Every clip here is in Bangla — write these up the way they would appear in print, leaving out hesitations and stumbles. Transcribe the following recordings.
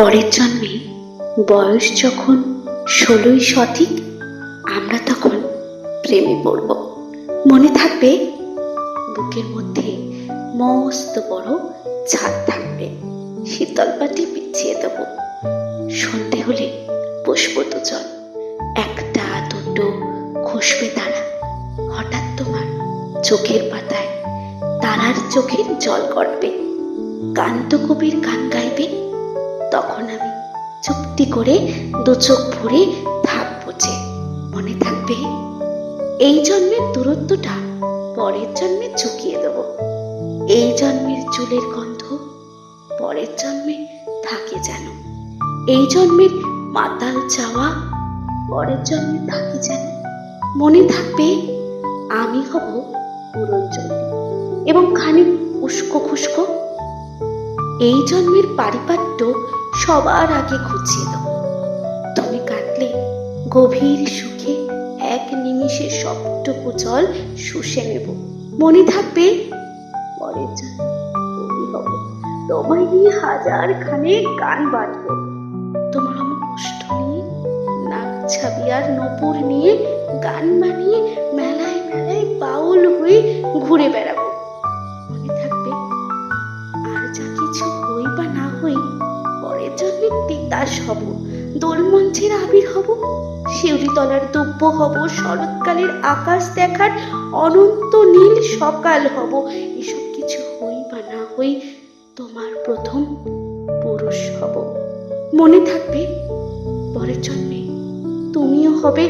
পরের জন্মে বয়স যখন 16ই সঠিক, আমরা তখন প্রেমে পড়ব। মনে থাকবে, বুকের মধ্যে মস্ত বড় ছাদ থাকবে, শীতল পাটি বিছিয়ে দেব। সন্ধে হলে বসবো দুজন, একটা দুটো খসবে তারা। হঠাৎ তোমার চোখের পাতায় তারার চোখের জল গড়বে, কান্ত কবির গান গাইবে। তখন আমি চুপটি করে দু চোখ ভরে থাকবো যে। মনে থাকবে, এই জন্মের দূরত্বটা পরের জন্মে চুকিয়ে দেব। এই জন্মের চুলের গন্ধ পরের জন্মে থাকে যেন। এই জন্মের মাতাল চাওয়া পরের জন্মে থাকে যেন। মনে থাকবে, আমি হব পুরঞ্জলি এবং খানিক উস্কো খুস্কো। এই জন্মের পারিপাট্য সবার আগে খুঁজিয়ে দেব। তুমি কাটলে গভীর সুখে এক নিমিষে সবটুকু জল শুষে নেব। মনে থাকবে, পরের জন্মে তুমি হব, তোমায় নিয়ে হাজার খানে গান বাঁধব। তোমার আমার কষ্ট নিয়ে নাক ছাবিয়ার নপুর নিয়ে গান বানিয়ে মেলায় মেলায় বাউল হয়ে ঘুরে বেড়াবো। মনে থাকবে, আর যা কিছু হই বা না হই, পরের জন্মে তিতাস হব, দোলমঞ্চের আবির হব, শিউরিতলার দুব্য হব, শরৎকালের আকাশ দেখার অনন্ত নীল সকাল হব। এসব কিছু হই বা না হই, তোমার প্রথম পুরুষ হব। মনে থাকবে, পরের জন্মে তুমিও হবে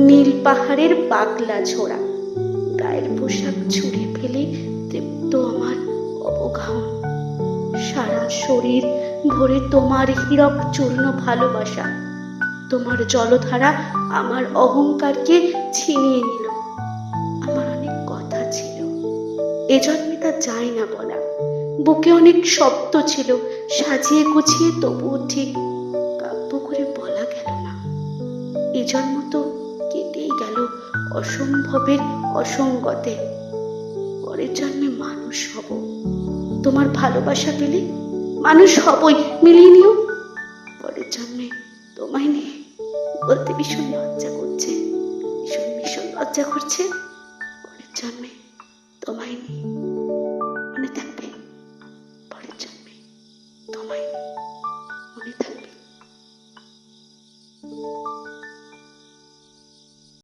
নীল পাহাড়ের পাগলা ছোড়া, গায়ের পোশাক ছুঁড়ে ফেলে তৃপ্ত আমার অবগাহন। সারা শরীর ভরে তোমার হীরক চূর্ণ ভালোবাসা। তোমার জলধারা আমার অহংকারকে ছিনিয়ে নিল। আমার অনেক কথা ছিল, এ জন্মে তা যায় না বলা। বুকে অনেক শব্দ ছিল, সাজিয়ে গুছিয়ে তবুও ঠিক কাব্য করে বলা গেল না। এ জন্ম তো কেটেই গেল অসম্ভবের অসঙ্গতে। পরের জন্মে মানুষ হব, তোমার ভালোবাসা পেলে মানুষ হবই, মিলিয়ে নিও। পরের জন্মে তোমায় নিয়ে বলতে ভীষণ লজ্জা করছে, ভীষণ ভীষণ লজ্জা করছে। পরের জন্মে তোমায় নিয়ে